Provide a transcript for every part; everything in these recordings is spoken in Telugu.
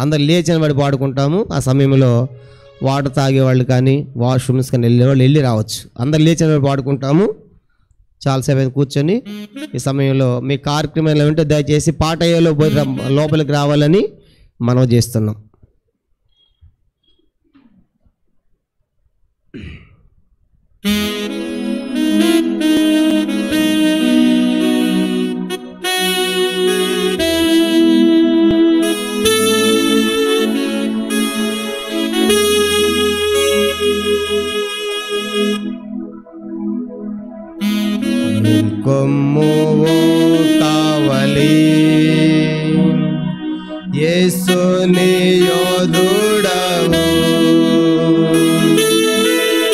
అందరు లేచిన వాడి పాడుకుంటాము. ఆ సమయంలో వాటర్ తాగేవాళ్ళు కానీ వాష్రూమ్స్ కానీ వెళ్ళేవాళ్ళు వెళ్ళి రావచ్చు. అందరు లేచిన వాడి పాడుకుంటాము. చాలాసేపు కూర్చొని ఈ సమయంలో మీ కార్యక్రమాలు ఉంటే దయచేసి పాట అయ్యేలో పోయి లోపలికి రావాలని మనం చేస్తున్నాం. కొమ్ము కావలి యేసుని యోధుడవు,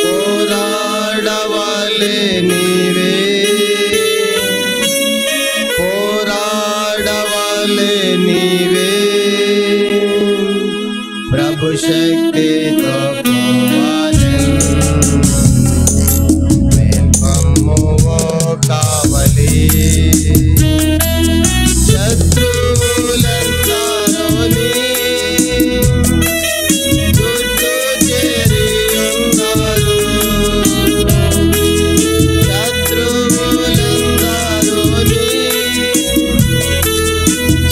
పోరాడవలే నీవే, పోరాడవలే నీవే, ప్రభు శక్తితో కావలి శత్రువులందరూని చుట్టూ చేరి ఉన్నారు, శత్రువులందరూని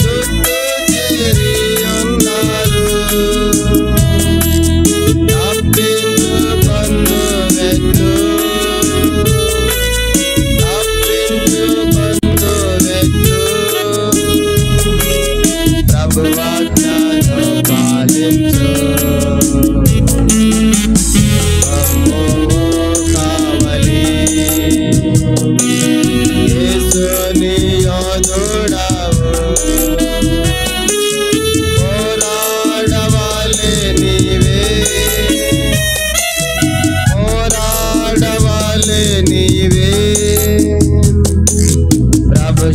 చుట్టూ చేరి ఉన్నారు, తప్పించుకొందు వెళ్ళు,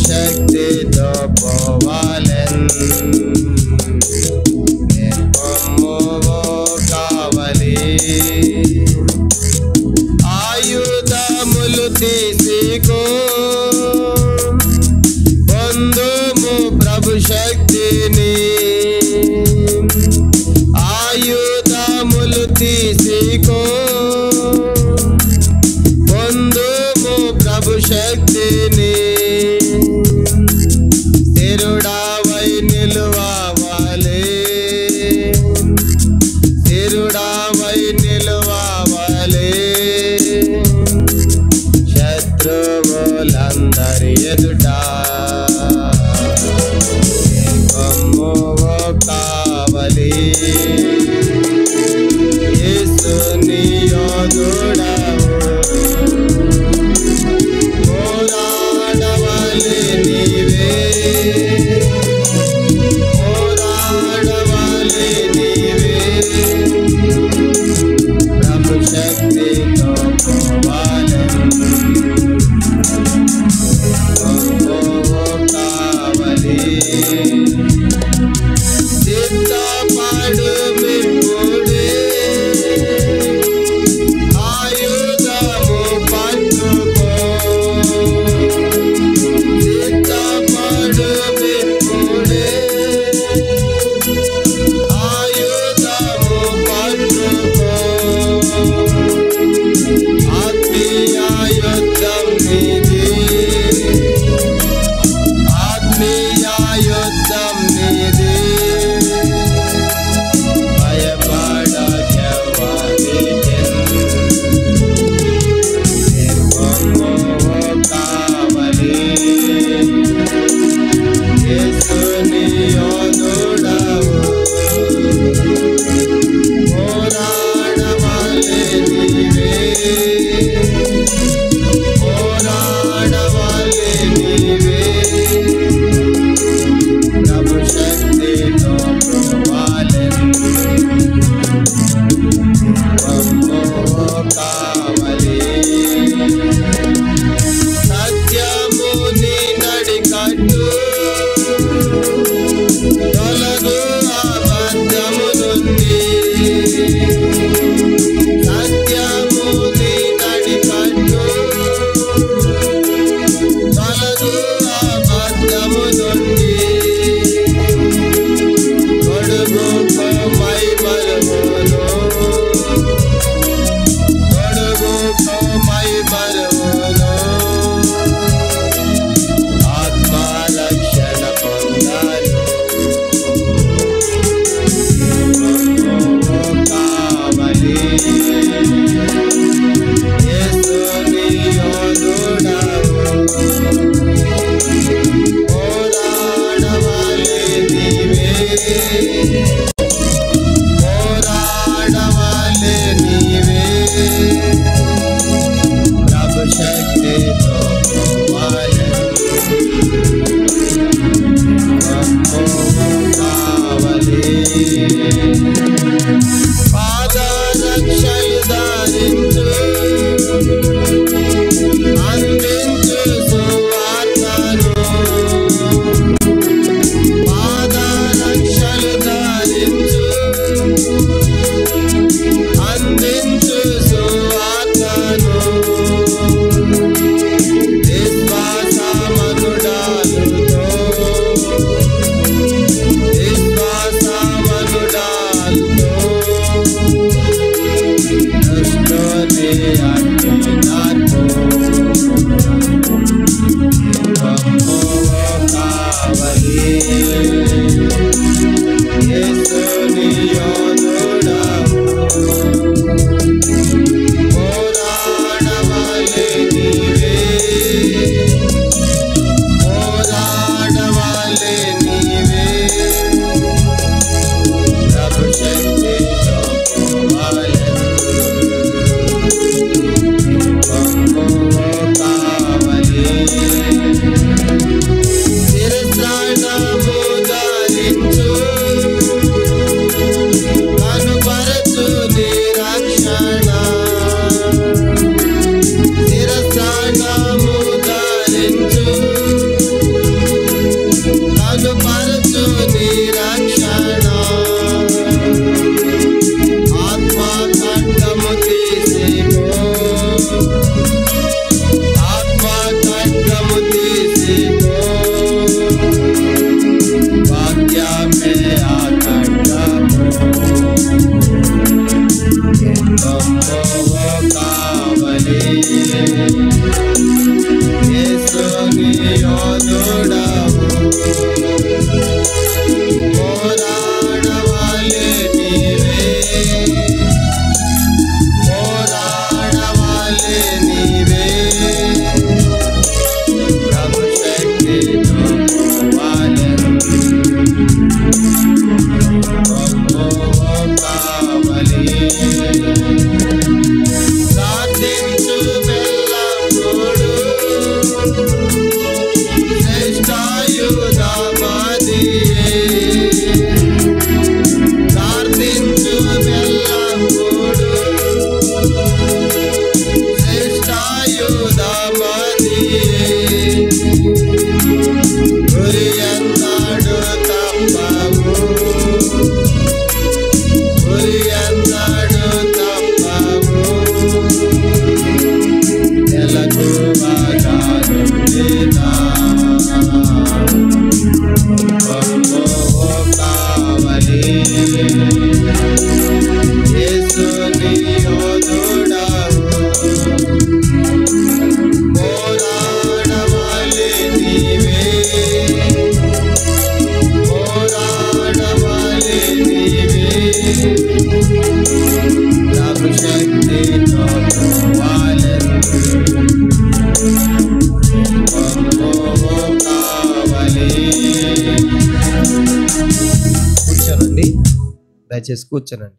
శక్తితో పోవాలెన్ కావలి ఆయుధములు తీసుకో పొందుము ప్రభు శక్తిని, ఆయుధములు తీసుకో పొందుము ప్రభు శక్తిని, స్థిరుడావై నిలువాలే, స్థిరుడావై నిలువాలే, శత్రువులందరి ఎదుట కొమ్ము కావలి యేసుని యోధుడవు, పోరాడవలే నీవే, పోరాడవలే నీవే, ప్రభు శక్తితో పోవాలెన్ కావలి సిద్ధపడు మిప్పుడే, ఆయుధము పట్టుకో, సిద్ధపడు మిప్పుడే, ఆయుధము పట్టుకో, ఆత్మీయ యుద్ధం నీది, ఆత్మీయ యుద్ధం నీది, దయచేసి కూర్చోనండి.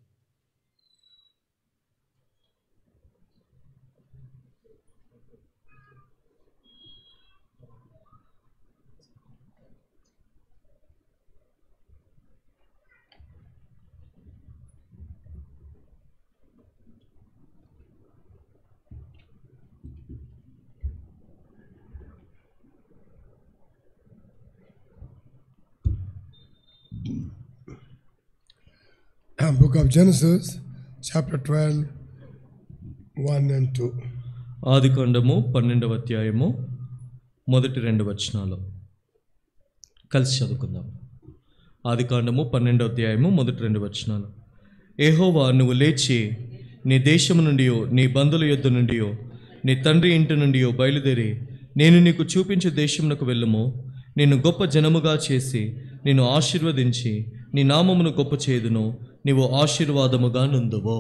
Book of Genesis, chapter 12, 1 and 2. ఆదికాండము 12వ అధ్యాయము మొదటి 2 వచనాలు కలిసి చదువుకుందాం. ఆదికాండము 12వ అధ్యాయము మొదటి 2 వచనాలు. యెహోవా, నువ్వు లేచి నీ దేశము నుండి, నీ బంధువుల యొద్ద నుండి, నీ తండ్రి ఇంటి నుండి బయలుదేరి నేను నీకు చూపించే దేశమునకు వెళ్ళుము. నిన్ను గొప్ప జనముగా చేసి నిన్ను ఆశీర్వదించి నీ నామమును గొప్ప చేయుదును. నీవు ఆశీర్వాదముగా నుందువో.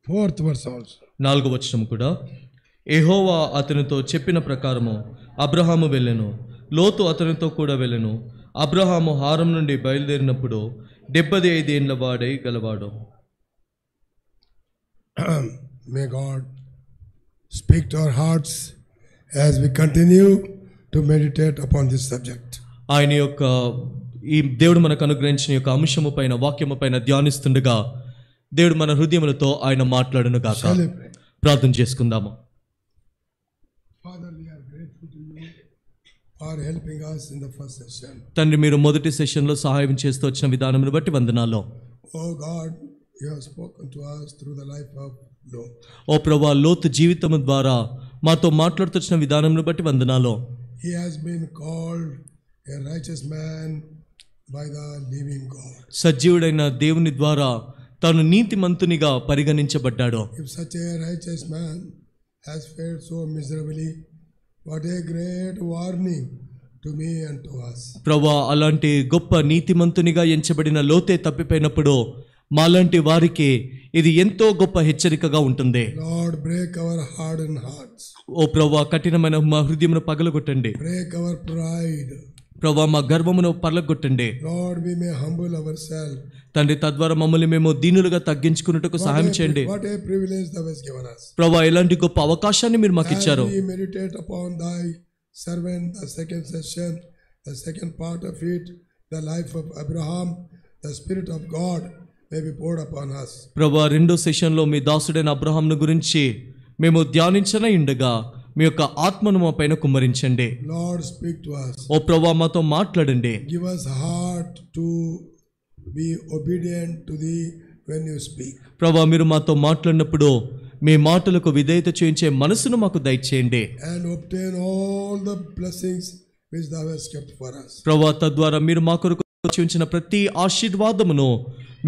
4th verse also. 4వ వచనం కూడా. యెహోవా అతనితో చెప్పిన ప్రకారము అబ్రహాము వెళ్ళెను, లోతు అతనితో కూడా వెళ్ళెను. అబ్రహాము హారం నుండి బయలుదేరినప్పుడు 75 ఏండ్ల వాడై గలవాడు. May God speak to our hearts as we continue to meditate upon this subject. ఆయన యొక్క ఈ దేవుడు మనకు అనుగ్రహించిన యొక్క అంశము పైన, వాక్యము పైన ధ్యానిస్తుండగా దేవుడు మన హృదయములతో ఆయన మాట్లాడును గాక. Shall we pray? ప్రార్థన చేసుకుందాము. Father, we are grateful to you for helping us in the first session. తండ్రి, మీరు మొదటి సెషన్లో సహాయం చేస్తూ వచ్చిన విధానమును బట్టి వందనాలు. Oh God, you have spoken to us through the life of Lot. ఓ ప్రభువా, లోతు జీవితము ద్వారా మాతో మాట్లాడుతూ వచ్చిన విధానమును బట్టి వందనాలు. He has been called a righteous man by the living God. సజీవుడైన దేవుని ద్వారా తాను నీతిమంతునిగా పరిగణించబడ్డాడు. If such a righteous man has failed so miserably, what a great warning to me and to us. ప్రభువా, అలాంటి గొప్ప నీతిమంతునిగా ఎంచబడిన లోతే తప్పిపోయినప్పుడు మాలాంటి వారికి ఇది ఎంతో గొప్ప హెచ్చరికగా ఉంటుంది. Lord, break our hardened hearts. ఓ ప్రభువా, కఠినమైన మా హృదయమును పగలగొట్టండి. Break our pride. ప్రభువా, మా గర్వమును పగలగొట్టండి. Lord, we may humble ourselves. తండ్రి, తద్వారా మమ్మల్ని మేము దీనులుగా తగ్గించుకున్నట్టుకు సహాయం చేయండి. What a privilege thou hast given us. ప్రభువా, ఎలాంటి గొప్ప అవకాశాన్ని మీరు మాకు ఇచ్చారు. As we meditate upon thy servant, the second session, the second part of it, the life of Abraham, the Spirit of God may be poured upon us. ప్రభువా, రెండో సెషన్లో మీ దాసుడైన అబ్రహాంను గురించి మేము ధ్యానించనే ఉండగా మీ యొక్క ఆత్మను మా పైన కుమ్మరించండి. Lord, speak to us. ఓ ప్రభువా, మాతో మాట్లాడండి. Give us heart to be obedient to thee when you speak. ప్రభువా, మీరు మాతో మాట్లాడినప్పుడు మీ మాటలకు విధేయత చేయించే మనసును మాకు దయచేయండి. And obtain all the blessings which thou hast kept for us. ప్రభువా, తద్వారా మీరు మా కొరకు చూపించిన ప్రతి ఆశీర్వాదమును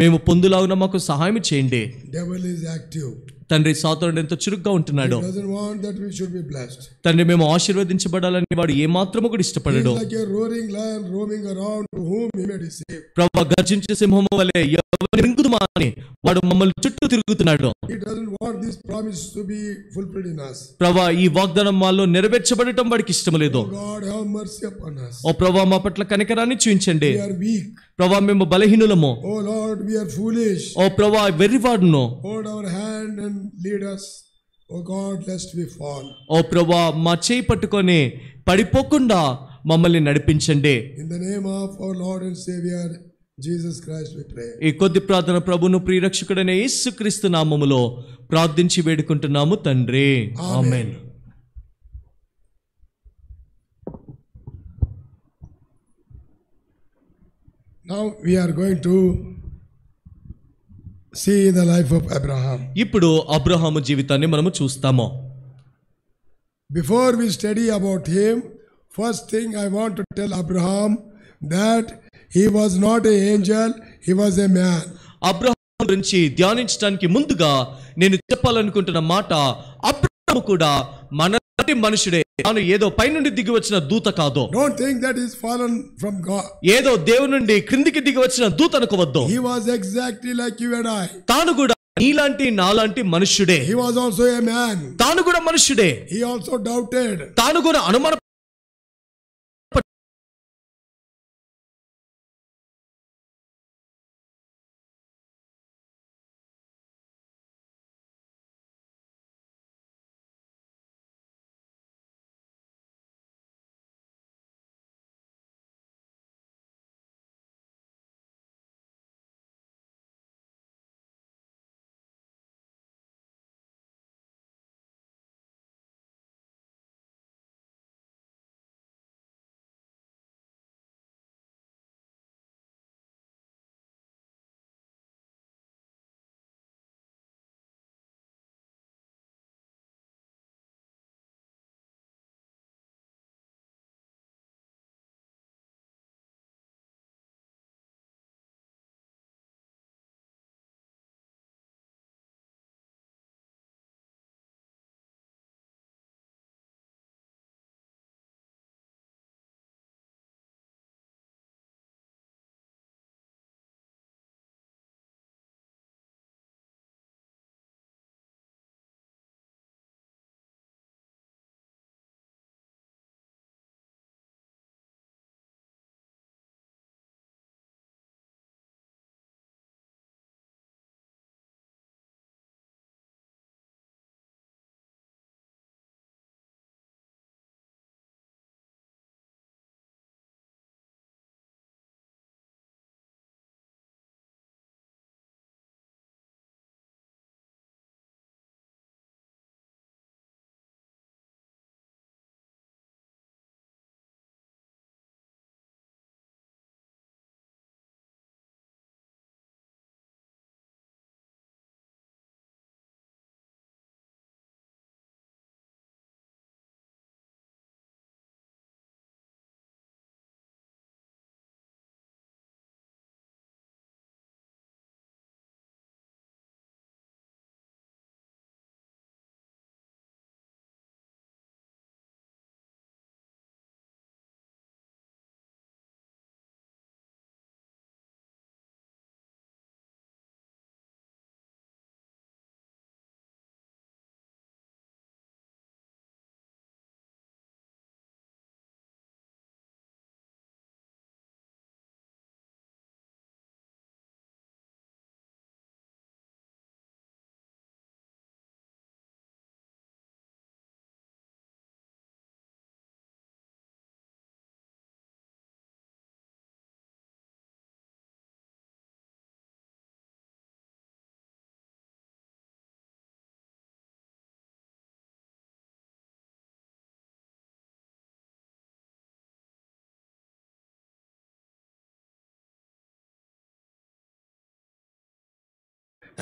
మేము పొందులాగున మాకు సహాయం చేయండి. Devil is active. తండ్రి, సాతానుడు ఎంతో చురుగ్గా ఉంటున్నాడు. He doesn't want that we should be blessed. తండ్రి, మేము ఆశీర్వదించబడాలని వాడు ఏ మాత్రము కూడా He ఇష్టపడడు. is like a roaring lion roaming around, to whom he may deceive. ప్రభువా, గర్జించే సింహము వలె ఎవరిని మింగుదుమా అని వాడు మమ్మల్ని చుట్టూ తిరుగుతున్నాడు. He doesn't want this promise to be fulfilled in us. ప్రభువా, ఈ వాగ్దానం మాలో నెరవేర్చబడటం వాడికి ఇష్టం లేదు. Oh God, have mercy upon us. ఓ ప్రభువా, మా పట్ల కనికరాన్ని చూపించండి. We are weak. ప్రభువా, మేము బలహీనులము. Oh Lord, we are foolish. ఓ ప్రభువా, వెర్రివాడును. Hold our hand and lead us. Oh God, lest we fall. ఓ ప్రభువా, మా చేయి పట్టుకొని పడిపోకుండా మమ్మల్ని నడిపించండి. In the name of our Lord and Savior Jesus Christ we pray. ఈ కొద్ది ప్రార్థన ప్రభువును ప్రియరక్షకుడైన యేసుక్రీస్తు నామములో ప్రార్థించి వేడుకుంటున్నాము తండ్రి. ఆమేన్. Now we are going to see the life of Abraham. ఇప్పుడు అబ్రహాము జీవితాన్ని మనము చూస్తాము. Before we study about him, first thing I want to tell Abraham that he was not an angel, he was a man. Abraham గురించి ధ్యానించడానికి ముందుగా నేను చెప్పాలనుకుంటున్న మాట, అబ్రహాము కూడా మనలాంటి మనుషుడే. తాను ఏదో పైనుండి దిగి వచ్చిన దూత కాదు. Don't think that he's fallen from God. ఏదో దేవుని నుండి క్రిందికి దిగి వచ్చిన దూత అనుకోవద్దు. He was exactly like you and I. తాను కూడా నీలాంటి నాలాంటి మనుష్యుడే. He was also a man. తాను కూడా మనుష్యుడే. He also doubted. తాను కూడా అనుమాన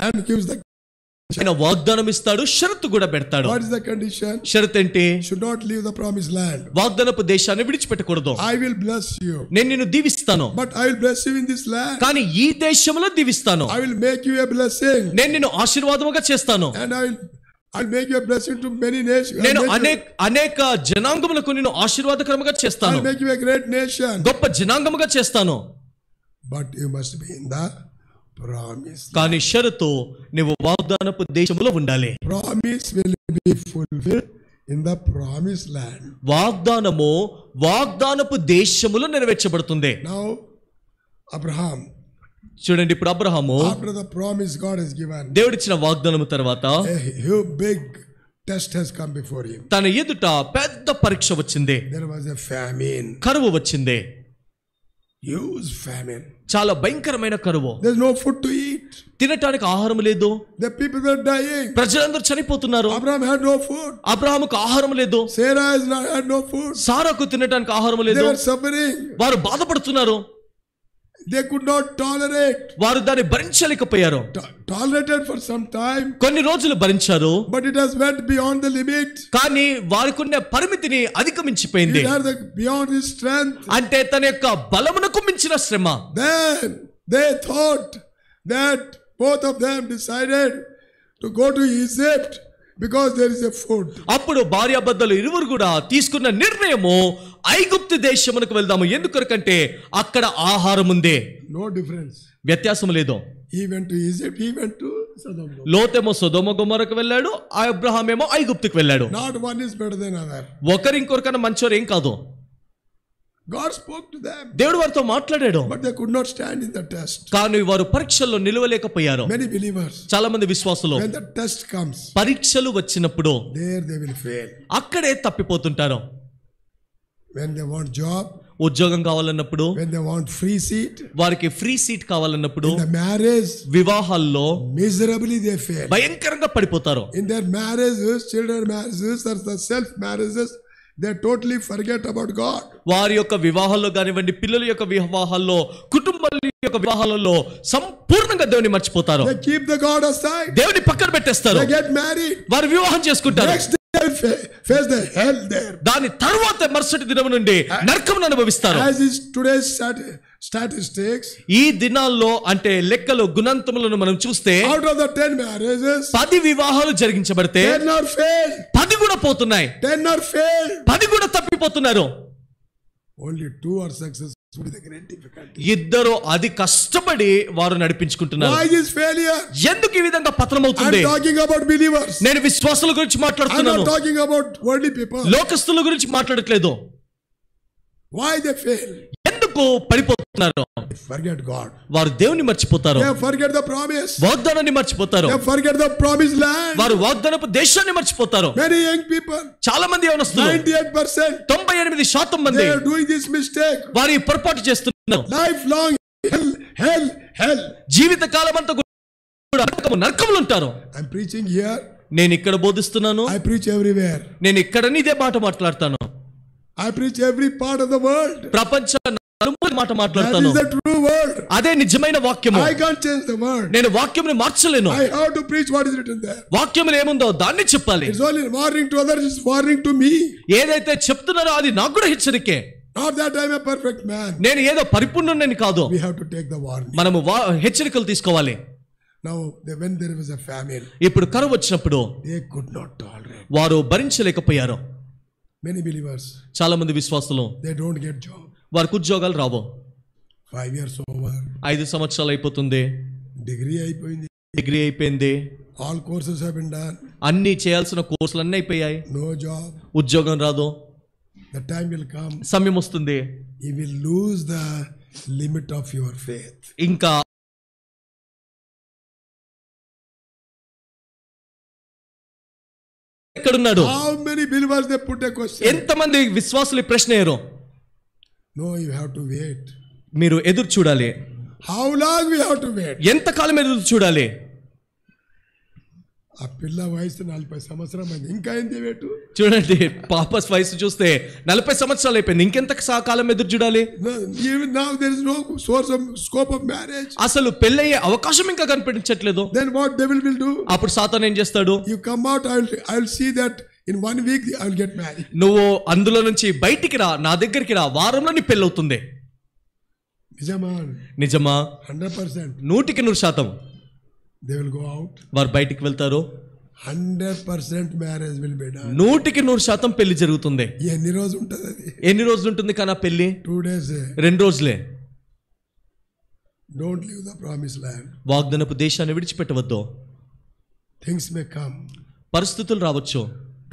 and gives the. ఆయన వాగ్దానం ఇస్తాడు, షరతు కూడా పెడతాడు. What is the condition? షరతు ఏంటి? Should not leave the promised land. వాగ్దానపు దేశాన్ని విడిచిపెట్టకూడదు. I will bless you. నేను నిన్ను దీవిస్తాను, But I will bless you in this land. కానీ ఈ దేశంలో దీవిస్తాను. I will make you a blessing. నేను నిన్ను ఆశీర్వాదముగా చేస్తాను. And I'll make you a blessing to many nations. నేను అనేక జనాంగములకు నిన్ను ఆశీర్వాదకరముగా చేస్తాను. I'll make you a great nation. గొప్ప జనాంగముగా చేస్తాను. But you must be in the promise. కానీ షరతు నువ్వు వాగ్దానపు దేశంలో ఉండాలి. Promise will be fulfilled in the promised land. వాగ్దానపు దేశములో నెరవేర్చబడుతుంది. Now Abraham, చూడండి, ఇప్పుడు Abraham after the promise God has given, దేవుడిచ్చిన వాగ్దానము తర్వాత a huge big test has come before him. తన ఎదుట పెద్ద పరీక్ష వచ్చింది. There was a famine. కరువు వచ్చింది. Huge famine. చాలా భయంకరమైన కరువు. There's no food to eat. తినటానికి ఆహారం లేదు. The people were dying. ప్రజలందరూ చనిపోతున్నారు. Abraham had no food. అబ్రహాముకు ఆహారం లేదు. Sarah had no food. సారాకు తినటానికి ఆహారం లేదు. They were suffering. వారు బాధపడుతున్నారు. They could not tolerate. వారు దాన్ని భరించలేకపోయారు. Tolerated for some time. కొన్ని రోజులు భరించారు. But it has went beyond the limit. కానీ వారికున్న పరిమితిని అధిగమించిపోయింది. It had beyond his strength. అంటే తన యొక్క బలమునకు మించిన శ్రమ. Then they thought that both of them decided to go to Egypt because there is a food. అప్పుడు భార్యాభర్తలు ఇరువురు కూడా తీసుకున్న నిర్ణయము ఐగుప్తు దేశమునకు వెళ్దాము. ఎందుకంటే అక్కడ ఆహారం ఉంది. No difference. వ్యత్యాసం లేదు. He went to Egypt, he went to Sodom. లోతేమో సొదొమ గొమొరకు వెళ్ళాడు, అబ్రహాం ఏమో ఐగుప్తుకు వెళ్ళాడు. Not one is better than other. ఒకరు ఇంకొకరికన్నా మంచోరు ఏం కాదు. God spoke to them. దేవుడు వారితో మాట్లాడాడు. But they could not stand in the test. కానీ వారు పరీక్షల్లో నిలవలేకపోయారు. Many believers, చాలా మంది విశ్వాసులు when the test comes, పరీక్షలు వచ్చినప్పుడు there they will fail. అక్కడే తప్పిపోతుంటారు. When they want job, ఉద్యోగం కావాలన్నప్పుడు, when they want free seat, వారికి ఫ్రీ సీట్ కావాలన్నప్పుడు, in the marriage, వివాహాల్లో miserably they fail. భయంకరంగా పడిపోతారు. In their marriages, children marriages, or the self marriages, they totally forget about God. వారి యొక్క వివాహాల్లో కానివ్వండి, పిల్లల యొక్క వివాహాల్లో, కుటుంబాల యొక్క వివాహాలలో సంపూర్ణంగా దేవుని మర్చిపోతారు. They keep the God aside. దేవుని పక్కన పెట్టేస్తారు. They get married. వారు వివాహం చేసుకుంటారు. Next day they face the hell there. దాని తర్వాత మరుసటి దినం నుండి నరకమును అనుభవిస్తారు. As is today's statistics, ఈ దినాల్లో అంటే లెక్కలు గుణాంతములను మనం చూస్తే, out of the 10 marriages, 10 వివాహాలు జరిగించబడితే 10 are failed. 10 కూడా పోతున్నాయి. 10 are failed. 10 కూడా తప్పిపోతున్నారు. Only 2 are successful with a great difficulty. ఇద్దరు అది కష్టపడి వారు నడిపించుకుంటున్నారు. Why this failure? ఎందుకు ఈ విధంగా పతనమవుతుంది? I'm talking about believers. నేను విశ్వాసుల గురించి I'm మాట్లాడుతున్నాను. not talking about worldly people. లోకస్తుల గురించి మాట్లాడట్లేదు. Why they fail? ఎందుకు పడిపోతున్నారు? Forget God. వారు దేవుని మర్చిపోతారు. They forget the promise. వాగ్దానాన్ని మర్చిపోతారు. They forget the promised land. వారు వాగ్దానపు దేశాన్ని మర్చిపోతారు. Many young people, చాలా మంది యవనస్తులు 98%, 98% మంది they are doing this mistake. వారు ఈ పొరపాటు చేస్తున్నారు. Lifelong hell. జీవిత కాలం అంతా కూడా నరకములు ఉంటారు. I'm preaching here. నేను ఇక్కడ బోధిస్తున్నాను. I preach everywhere. నేను ఇక్కడ ఇదే మాట మాట్లాడతాను. I preach every part of the world. ప్రపంచ మాట That మాట్లాడతాను. is the true word. అదే నిజమైన వాక్యము. I can't change the word. నేను వాక్యంని మార్చలేను. I have to preach what is written there. వాక్యంలో ఏముందో దాన్ని చెప్పాలి. It's only warning to others, it's warning to me. ఏదైతే చెప్తున్నారో అది నాకు కూడా హెచ్చరికే. Not that I'm a perfect man. నేను ఏదో పరిపూర్ణుడని కాదు. We have to take the warning. మనము హెచ్చరికలు తీసుకోవాలి. Now, when there was a famine, ఇప్పుడు కరువు వచ్చినప్పుడు they could not tolerate. వారు భరించలేకపోయారు. Many believers, చాలా మంది విశ్వాసులు they don't get job. వారికి ఉద్యోగాలు రావు. 5 years over. 5 సంవత్సరాలు అయిపోతుంది. Degree అయిపోయింది. డిగ్రీ అయిపోయింది. All courses have been done. అన్ని చేయాల్సిన కోర్సులు అన్నీ అయిపోయాయి. No job. ఉద్యోగం రాదు. The time will come. సమయం వస్తుంది. You will lose the limit of your faith. ఇంకా ఎక్కడున్నాడు? How many believers they put a question? ఎంతమంది విశ్వాసులు ప్రశ్న అయ్యారు? No, you have to wait. మీరు ఎదురు చూడాలి. How long we have to wait? ఎంతకాలం ఎదురు చూడాలి? ఆ పిల్ల వయసు 40 సంవత్సరం అయింది, ఇంకా ఏంది వేటు? చూడండి, పాప వయసు చూస్తే 40 సంవత్సరాలు అయిపోయింది, ఇంకెంత కాలం ఎదురు చూడాలి? Even now there is no source of scope of marriage. అసలు పెళ్ళయ్యే అవకాశం ఇంకా కనిపించట్లేదు. Then what devil will do? అప్పుడు సాతాను ఏం చేస్తాడు? You come out, I will see that in 1 week I will get married. నువ్వు అందులో నుంచి బయటికి రా, నా దగ్గరికి రా, వారంలో నీ పెళ్ళి అవుతుంది. నిజమా? 100%. 100% they will go out. వారు బయటికి వెళ్తారు. 100% marriage will be done. 100% పెళ్లి జరుగుతుంది. ఎన్ని రోజులు ఉంటుంది అది? ఎన్ని రోజులు ఉంటుంది కానీ ఆ పెళ్లి? 2 days. 2 రోజులే. Don't leave the promised land. వాగ్దానపు దేశాన్ని విడిచిపెట్టవద్దు. Things may come. పరిస్థితులు రావచ్చు.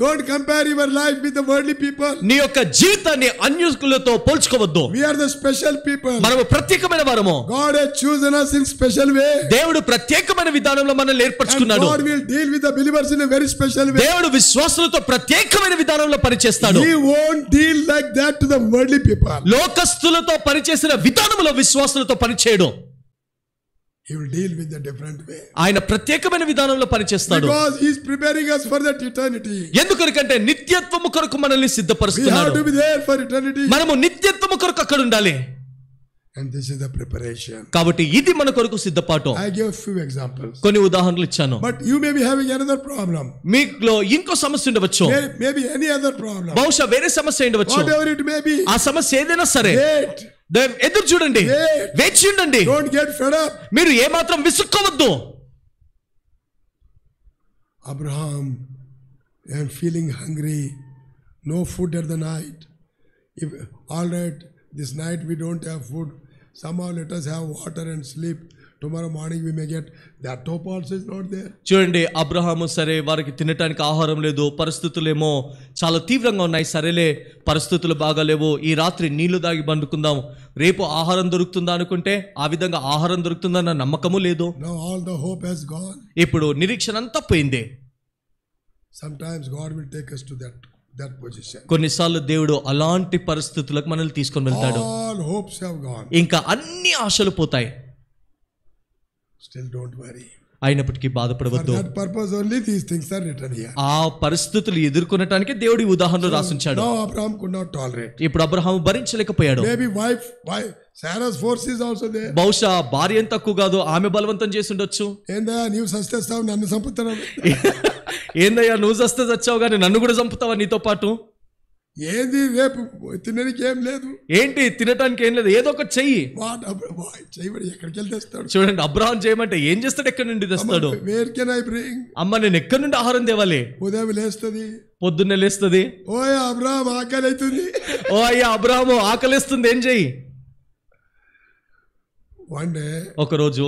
Don't compare your life with the worldly people. నీ యొక్క జీవితాన్ని అన్యులతో పోల్చుకోవద్దు. We are the special people. మనము ప్రత్యేకమైన వారము. God has chosen us in special way. దేవుడు ప్రత్యేకమైన విధానంలో మనల్ని ఏర్పరచుకున్నాడు. God will deal with the believers in a very special way. దేవుడు విశ్వాసులతో ప్రత్యేకమైన విధానంలో పనిచేస్తాడు. He won't deal like that to the worldly people. లోకస్తులతో పనిచేసిన విధానంలో విశ్వాసులతో పనిచేయడు. He will deal with a different way. ఆయన ప్రత్యేకమైన విధానంలో పనిచేస్తాడు. Because he is preparing us for that eternity. ఎందుకంటే నిత్యత్వము కొరకు మనల్ని సిద్ధపరుస్తున్నాడు. We have to be there for eternity. మనము నిత్యత్వము కొరకు అక్కడ ఉండాలి. And this is the preparation. కాబట్టి ఇది మన కొరకు సిద్ధపాటు. I gave few examples. కొన్ని ఉదాహరణలు ఇచ్చాను. But you may be having another problem. మీలో ఇంకో సమస్య ఉండవచ్చు. Maybe any other problem. బహుశా వేరే సమస్య ఉండవచ్చు. Whatever it may be. ఆ సమస్య ఏదైనా సరే ఎదురు చూడండి, వేచి ఉండండి. Don't get fed up. మీరు ఏమాత్రం విసుక్కోవద్దు. Abraham and feeling hungry, no food at the night. If all right, this night we don't have food, somehow let us have water and sleep. Tomorrow morning we may get. That hope also is not there. చూడండి, అబ్రహాము సరే వారికి తినటానికి ఆహారం లేదు, పరిస్థితులేమో చాలా తీవ్రంగా ఉన్నాయి. సరేలే, పరిస్థితులు బాగాలేవు, ఈ రాత్రి నీళ్లు దాగి పండుకుందాం, రేపు ఆహారం దొరుకుతుందా అనుకుంటే ఆ విధంగా ఆహారం దొరుకుతుందన్న నమ్మకము లేదు. Now all the hope has gone. ఇప్పుడు నిరీక్షణ అంతా పోయింది. Sometimes God will take us to that position. కొన్నిసార్లు దేవుడు అలాంటి పరిస్థితులకు మనల్ని తీసుకొని వెళ్తాడు. All hopes have gone. ఇంకా అన్ని ఆశలు పోతాయి. Still don't worry. అయినప్పటికీ బాధపడవద్దు. For that purpose only these things are written here. ఆ పరిస్థితులు ఎదుర్కొనటానికి దేవుడి ఉదాహరణలు రాసించాడు. Now Abraham could not tolerate. ఇప్పుడు Abraham భరించలేకపోయాడు. Maybe wife Sarah's force is also there. బహుశా భార్య ఏం తక్కువ కాదు, ఆమె బలవంతం చేసి ఉండొచ్చు. ఏందా నీవు సస్తేస్తావు, నన్ను చంపుతున్నావు. ఏందయ్యా నువ్వు సస్తే చచ్చావు కానీ నన్ను కూడా చంపుతావా నీతో పాటు? ఏంది రేపు తినడానికి ఏం లేదు, ఏంటి తినటానికి ఏం లేదు, ఏదో ఒకటి చెయ్యి. చేయబడి ఎక్కడికి వెళ్ళి తెస్తాడు? చూడండి, అబ్రహాం చేయమంటే ఏం చేస్తాడు, ఎక్కడి నుండి తెస్తాడు? Where can I bring? అమ్మ నేను ఎక్కడి నుండి ఆహారం తేవాలి? ఉదయం లేస్తుంది, పొద్దున్నే లేస్తుంది. ఓ అబ్రహాం ఆకలి అవుతుంది. ఓ అయ్యా అబ్రహాము ఆకలిస్తుంది, ఏం చెయ్యి? వన్ డే ఒకరోజు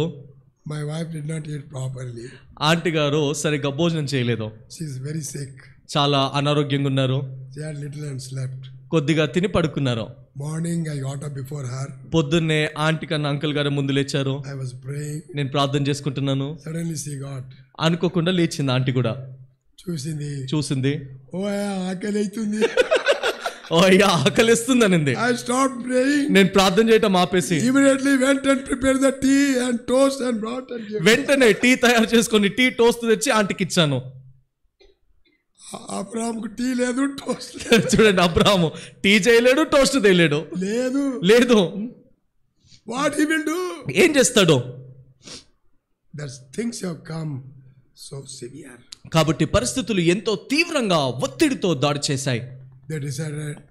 my wife did not eat properly. Aunty గారు సరిగ్గా భోజనం చేయలేదు. She is very sick. చాలా అనారోగ్యంగా ఉన్నారు. She had little and slept. కొద్దిగా తిని పడుకున్నారు. Morning I got up before her. పొద్దున్నే ఆంటీ కన్నా అంకుల్ గారు ముందు లేచారు. I was praying. నేను ప్రార్థన చేసుకుంటున్నాను. Suddenly she got. అనుకోకుండా లేచింది ఆంటీ కూడా. చూసింది. ఓ ఆకలి అవుతుంది. ఓ అయ్యా ఆకలిస్తుంది అనింది. I stopped praying. నేను ప్రార్థన చేయటం ఆపేసి immediately went and prepared the tea and toast and brought and gave. వెంటనే టీ తయారు చేసుకొని టీ టోస్ట్ తెచ్చి ఆంటీకి ఇచ్చాను. అబ్రహాంకు టీ లేదు, టోస్ట్. చూడండి, అబ్రహాము టీ చేయలేడు, టోస్ట్ చేయలేడు. లేదు. What he will do? ఏం చేస్తాడు? That things have come so severe. కాబట్టి పరిస్థితులు ఎంతో తీవ్రంగా ఒత్తిడితో దాడి చేశాయి. They decided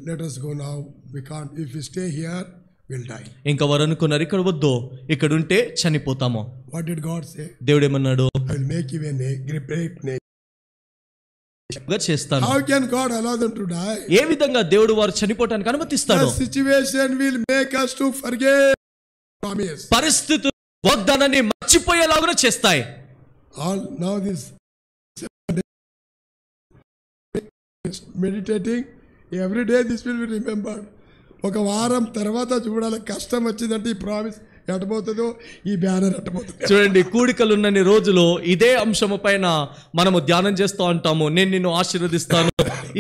let us go now, we can't, if we stay here we'll die. ఇంకా వారు అనుకున్నారు, ఇక్కడ వద్దు, ఇక్కడ ఉంటే చనిపోతాము. What did God say? దేవుడు ఏమన్నాడు? I will make you a great nation. చేస్తాను. How can God allow them to die? ఏ విధంగా దేవుడు వారు చనిపోవడానికి అనుమతిస్తాడు? The situation will make us to forget promise. పరిస్థితులు వాగ్దానాన్ని మర్చిపోయేలాగా చేస్తాయి. All now this meditating every day, this will be remembered. ఒక వారం తర్వాత చూడాలి, కష్టం వచ్చిందంటే ఈ ప్రామిస్ ఎట్టబోతుందో, ఈ బ్యానర్ ఎట్టబోతుంది. చూడండి, కూడికలు ఉన్నన్ని రోజులు ఇదే అంశము పైన మనము ధ్యానం చేస్తూ ఉంటాము. నేను నిన్ను ఆశీర్వదిస్తాను.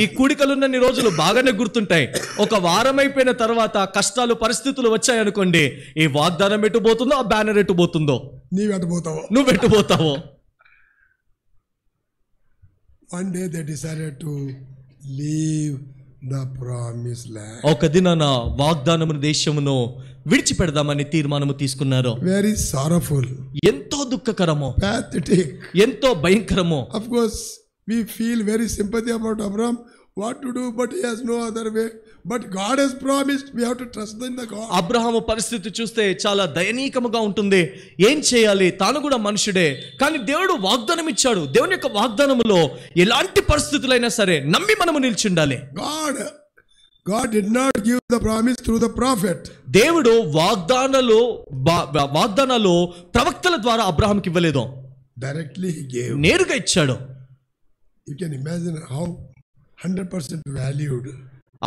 ఈ కూడికలు ఉన్నన్ని రోజులు బాగానే గుర్తుంటాయి. ఒక వారం అయిపోయిన తర్వాత కష్టాలు పరిస్థితులు వచ్చాయనుకోండి, ఈ వాగ్దానం ఎట్టుపోతుందో, ఆ బ్యానర్ ఎట్టుపోతుందో, నువ్వు ఎట్టుపోతావో. నువ్వు ఎట్టుపోతావో. one day they decided to leave the promised land. ఒక దినాన వాగ్దానము దేశమును విడిచిపెడదామని తీర్మానము తీసుకున్నారు. Very sorrowful, ఎంతో దుఃఖకరము, pathetic. ఎంతో భయంకరము. Of course, we feel very sympathy about Abraham. What to do, but he has no other way. But God has promised. We have to trust in the God. Abraham పరిస్థితి చూస్తే చాలా దయనీయముగా ఉంటుంది. ఏం చేయాలి? తాను కూడా మనుషుడే, కానీ దేవుడు వాగ్దానం ఇచ్చాడు. దేవుని యొక్క వాగ్దానములో ఎలాంటి పరిస్థితులైనా సరే నమ్మి మనము నిల్చుండాలి. God did not give the promise through the prophet. దేవుడు వాగ్దానాలు ప్రవక్తల ద్వారా అబ్రహాంకి ఇవ్వలేదు. Directly he gave. నేరుగా ఇచ్చాడు. You can imagine how 100% valued.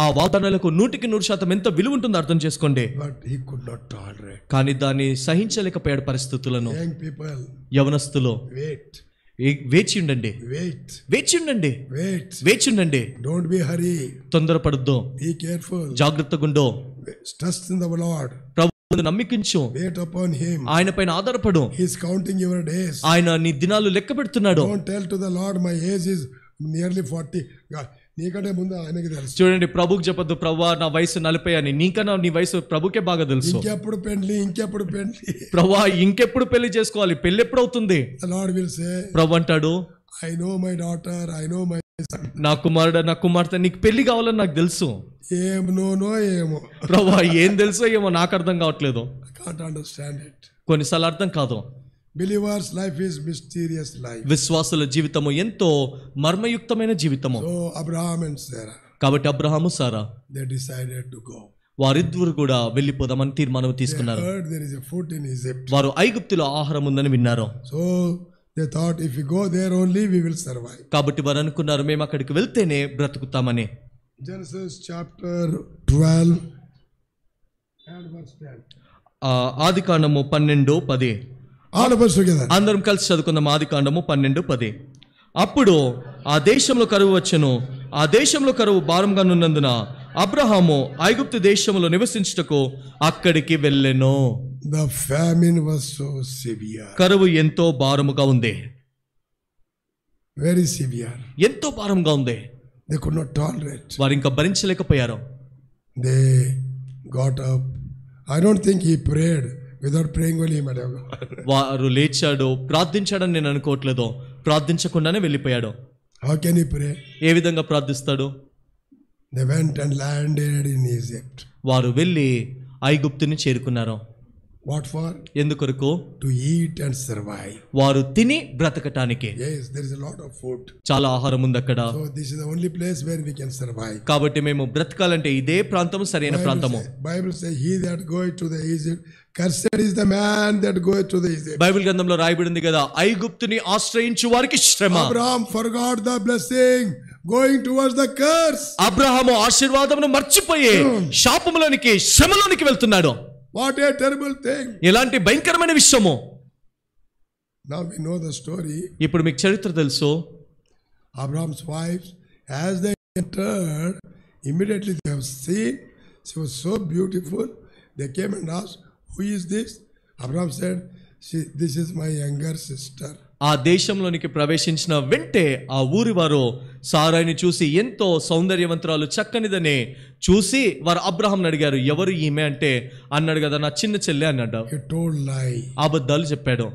ఆ వాగ్దానాలకు 100% ఎంత విలువ ఉంటుందో అర్థం చేసుకోండి. But he could not tolerate. కానీ దాన్ని సహించలేకపోయాడు పరిస్థితులను. Young people, యవనస్తులు వేచి ఉండండి, వేచి ఉండండి, వేచి ఉండండి. Don't be hurry. తొందరపడద్దు, Be careful. జాగ్రత్తగా ఉండు. Trust in the Lord. ప్రభువును నమ్మికించు, Wait upon him. ఆయన పైన ఆధారపడు. He is counting your days. ఆయన నీ దినాలు లెక్క పెడుతున్నాడు. Don't tell to the Lord, my age is nearly 40. God, నీకంటే ముందు ఆయనకి తెలుసు. చూడండి, ప్రభుకి చెప్పొద్దు, ప్రభువా నా వయసు 40 అని. నీకన్నా నీ వయసు ప్రభుకే బాగా తెలుసు. ఇంకెప్పుడు పెళ్లి ప్రభువా ఇంకెప్పుడు పెళ్లి చేసుకోవాలి, పెళ్లి ఎప్పుడు అవుతుంది? The Lord will say, ప్రభు అంటాడు, I know my daughter, I know my son. నా కుమారుడు, నా కుమార్తె, నీకు పెళ్లి కావాలని నాకు తెలుసు. ఏమో ప్రభువా ఏం తెలుసో ఏమో నాకు అర్థం కావట్లేదు. I can't understand it. కొన్నిసార్లు అర్థం కాదు. Believers' life is mysterious life. విశ్వాసుల జీవితము ఎంతో మర్మయుక్తమైన జీవితము. So Abraham and Sarah, కాబట్టి అబ్రహాము సారా they decided to go. వారిద్దరు కూడా వెళ్ళిపోదామని తీర్మానం తీసుకున్నారు. They heard there is a food in Egypt. వారు ఐగుప్తులో ఆహారం ఉందని విన్నారు. So they thought if we go there only we will survive. కాబట్టి వారు అనుకున్నారు మేము అక్కడికి వెళ్తేనే బ్రతుకుతామని. Genesis chapter 12 and verse 10. ఆదికాండము 12:10. All of us together. అందరం కలిసి చదువుకుందాం. ఆదికాండము 12:10. అప్పుడు ఆ దేశంలో కరువు వచ్చెను, ఆ దేశంలో కరువు భారంగా నున్నందున అబ్రహాము ఐగుప్తు దేశంలో నివసించుటకు అక్కడికి వెళ్ళెను. The famine was so severe. కరువు ఎంతో భారముగా ఉంది, Very severe. ఎంతో భారంగా ఉంది. They could not tolerate. వారు ఇంకా భరించలేకపోయారు. They got up. I don't think he prayed. Without praying only he might have gone. వారు లేచాడు, ప్రార్థించాడని నేను అనుకోవట్లేదు. ప్రార్థించకుండానే వెళ్ళిపోయాడు. How can he pray? ఏ విధంగా ప్రార్థిస్తాడు? They went and landed in Egypt. వారు వెళ్ళి ఐగుప్తుని చేరుకున్నారు. What for? ఎందుకొరకు? To eat and survive. వారు తిని బ్రతకటానికి. Yes, there is a lot of food. చాలా ఆహారం ఉంది అక్కడ. So this is the only place where we can survive. కాబట్టి మేము బ్రతకాలంటే ఇదే ప్రాంతం సరైన ప్రాంతము. Bible says he that goeth to the Egypt, cursed is the man that goeth to the Egypt. Bible గ్రంథంలో రాయబడింది కదా, ఐగుప్తుని ఆశ్రయించు వారికి శ్రమ. Abraham forgot the blessing, going towards the curse. Abraham ఆశీర్వాదమును మర్చిపోయి శాపములోనికి, శ్రమలోనికి వెళ్తున్నాడు. What a terrible thing. ఎలాంటి భయంకరమైన విషయము. Now we know the story. ఇప్పుడు మీకు చరిత్ర తెలుసు. Abraham's wife, as they entered, immediately they have seen she was so beautiful. They came and asked, who is this? Abraham said, this is my younger sister. ఆ దేశంలోనికి ప్రవేశించిన వెంటే ఆ ఊరి వారు సారాయిని చూసి ఎంతో సౌందర్యవంతురాలు, చక్కనిదని చూసి వారు అబ్రహాంని అడిగారు, ఎవరు ఈమె అంటే అన్నాడు కదా, నా చిన్న చెల్లె అన్నాడు. He told lie. అబద్ధాలు చెప్పాడు.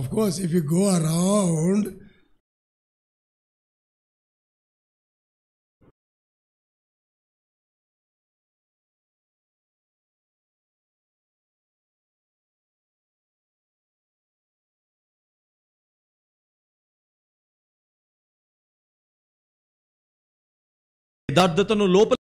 Of course, if you go around యథార్థతను లోపల